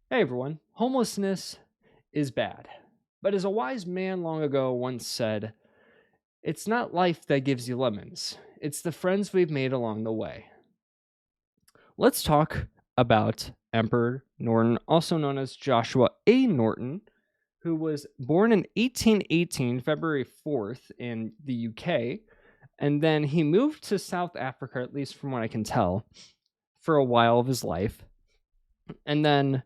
Hey everyone, homelessness is bad. But as a wise man long ago once said, it's not life that gives you lemons, it's the friends we've made along the way. Let's talk about Emperor Norton, also known as Joshua A. Norton, who was born in 1818, February 4th, in the UK. And then he moved to South Africa, at least from what I can tell, for a while of his life. And then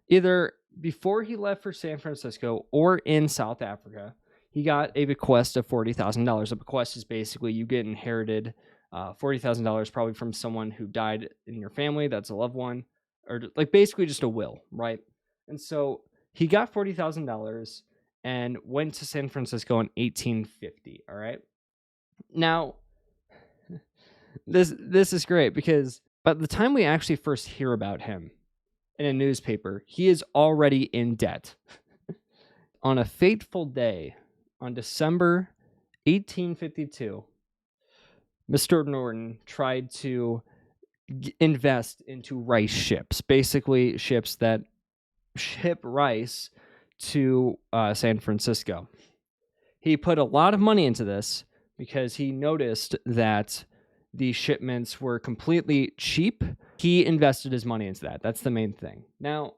either before he left for San Francisco or in South Africa, he got a bequest of $40,000. A bequest is basically you get inherited $40,000 probably from someone who died in your family. That's a loved one, or like basically just a will, right? And so he got $40,000 and went to San Francisco in 1850. All right. Now, this is great because by the time we actually first hear about him in a newspaper, he is already in debt. On a fateful day, on December 1852, Mr. Norton tried to invest into rice ships, basically ships that ship rice to San Francisco. He put a lot of money into this because he noticed that the shipments were completely cheap. He invested his money into that. That's the main thing. Now,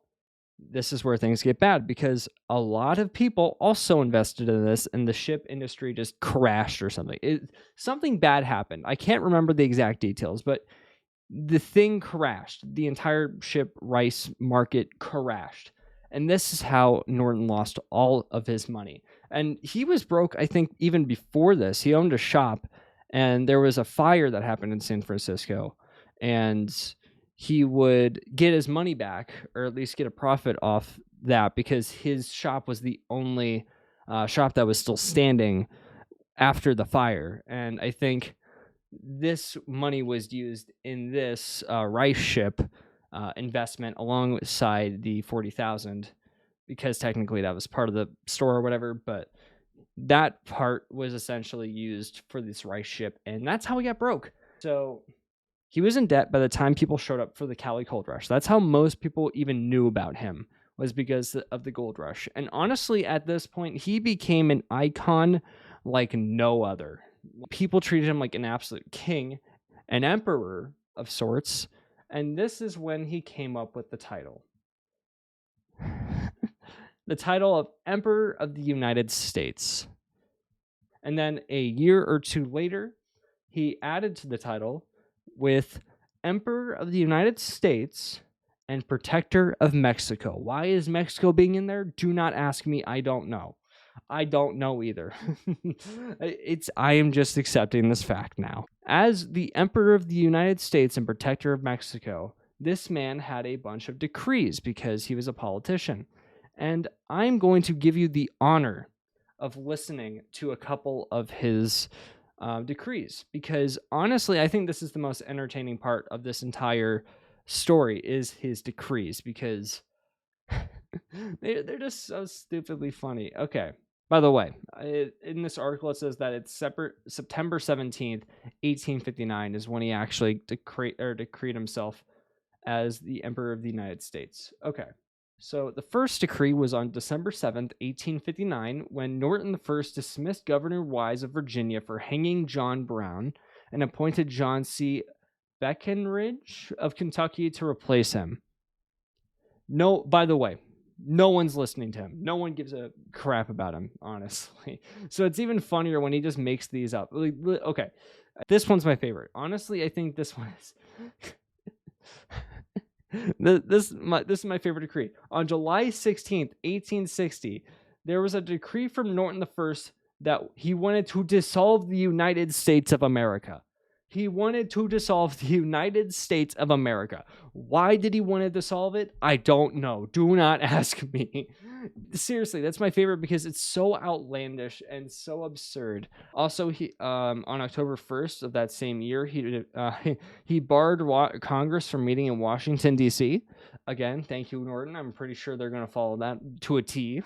this is where things get bad because a lot of people also invested in this and the ship industry just crashed or something. Something bad happened. I can't remember the exact details, but the thing crashed. The entire ship rice market crashed. And this is how Norton lost all of his money. And he was broke, I think, even before this. He owned a shop, and there was a fire that happened in San Francisco. And he would get his money back, or at least get a profit off that, because his shop was the only shop that was still standing after the fire. And I think this money was used in this rice ship investment alongside the 40,000, because technically that was part of the store or whatever, but that part was essentially used for this rice ship, and that's how he got broke. So he was in debt by the time people showed up for the Cali Gold Rush. That's how most people even knew about him, was because of the gold rush. And honestly, at this point, he became an icon like no other. People treated him like an absolute king, an emperor of sorts, and this is when he came up with the title. The title of Emperor of the United States. And then a year or two later, he added to the title with Emperor of the United States and Protector of Mexico. Why is Mexico being in there? Do not ask me. I don't know. I don't know either. I am just accepting this fact now. As the Emperor of the United States and Protector of Mexico, this man had a bunch of decrees because he was a politician. And I'm going to give you the honor of listening to a couple of his decrees, because honestly, I think this is the most entertaining part of this entire story is his decrees, because they're just so stupidly funny. Okay. By the way, in this article, it says that it's September 17th, 1859 is when he actually decreed himself as the Emperor of the United States. Okay. So the first decree was on December 7th, 1859, when Norton I dismissed Governor Wise of Virginia for hanging John Brown and appointed John C. Breckinridge of Kentucky to replace him. No, by the way, no one's listening to him. No one gives a crap about him, honestly. So it's even funnier when he just makes these up. Okay, this one's my favorite. Honestly, I think this one is... This is my favorite decree. On July 16th, 1860, there was a decree from Norton I that he wanted to dissolve the United States of America. He wanted to dissolve the United States of America. Why did he want to dissolve it? I don't know. Do not ask me. Seriously, that's my favorite because it's so outlandish and so absurd. Also, he on October 1st of that same year, he barred Congress from meeting in Washington, D.C. Again, thank you, Norton. I'm pretty sure they're going to follow that to a T.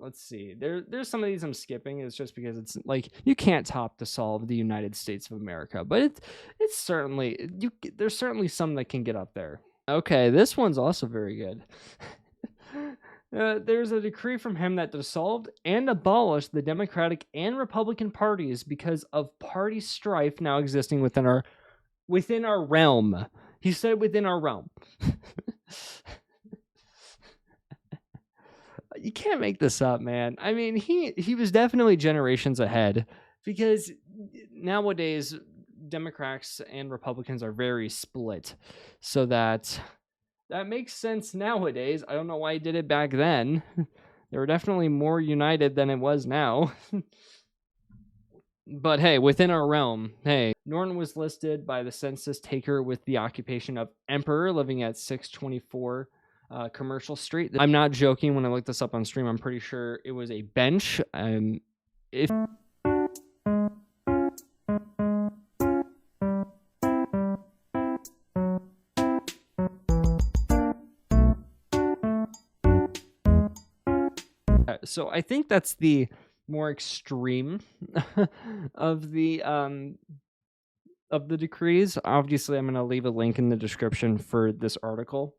Let's see. There's some of these I'm skipping. It's just because it's like you can't top dissolve the United States of America, but it's certainly there's certainly some that can get up there. Okay, this one's also very good. There's a decree from him that dissolved and abolished the Democratic and Republican parties because of party strife now existing within our realm. He said within our realm. You can't make this up, man. I mean, he was definitely generations ahead, because nowadays Democrats and Republicans are very split. So that makes sense nowadays. I don't know why he did it back then. They were definitely more united than it was now. But hey, within our realm, hey, Norton was listed by the census taker with the occupation of emperor, living at 624 Commercial Street. I'm not joking when I looked this up on stream. I'm pretty sure it was a bench. If so I think that's the more extreme of the decrees. Obviously, I'm going to leave a link in the description for this article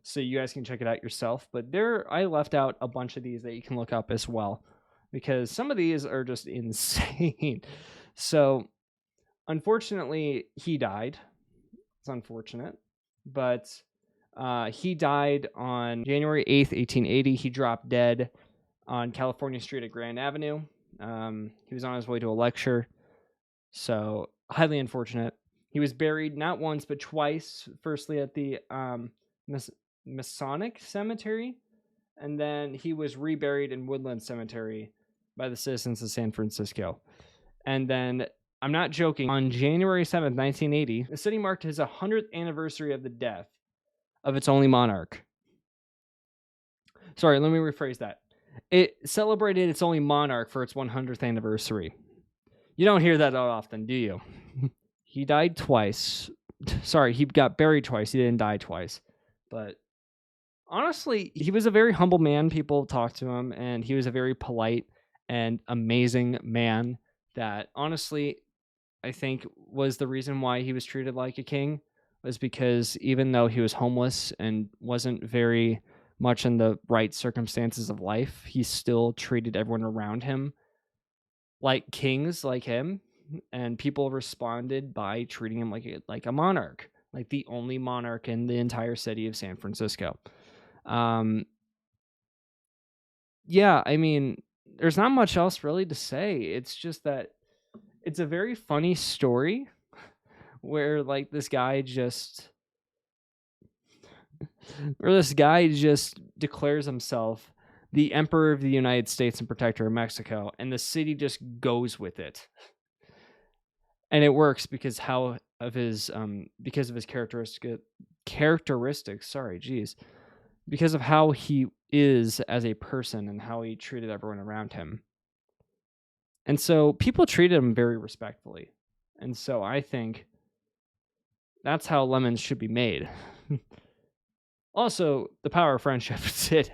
so you guys can check it out yourself. But I left out a bunch of these that you can look up as well, because some of these are just insane. So, unfortunately, he died. It's unfortunate, but he died on January 8th, 1880. He dropped dead on California Street at Grand Avenue. He was on his way to a lecture, so highly unfortunate. He was buried not once but twice. Firstly at the Masonic Cemetery, and then he was reburied in Woodland Cemetery by the citizens of San Francisco. And then, I'm not joking, on January 7th, 1980, the city marked his 100th anniversary of the death of its only monarch. Sorry, let me rephrase that. It celebrated its only monarch for its 100th anniversary. You don't hear that often, do you? He died twice. Sorry, he got buried twice. He didn't die twice. But honestly, he was a very humble man. People talked to him, and he was a very polite and amazing man that, honestly, I think was the reason why he was treated like a king, was because even though he was homeless and wasn't very much in the right circumstances of life, he still treated everyone around him like kings, like him, and people responded by treating him like a monarch, like the only monarch in the entire city of San Francisco. Yeah, I mean, there's not much else really to say. It's just that it's a very funny story where this guy just declares himself the Emperor of the United States and Protector of Mexico, and the city just goes with it. And it works because of his characteristics. Sorry, geez, because of how he is as a person and how he treated everyone around him. And so people treated him very respectfully. And so I think that's how lemons should be made. Also, the power of friendship. That's it.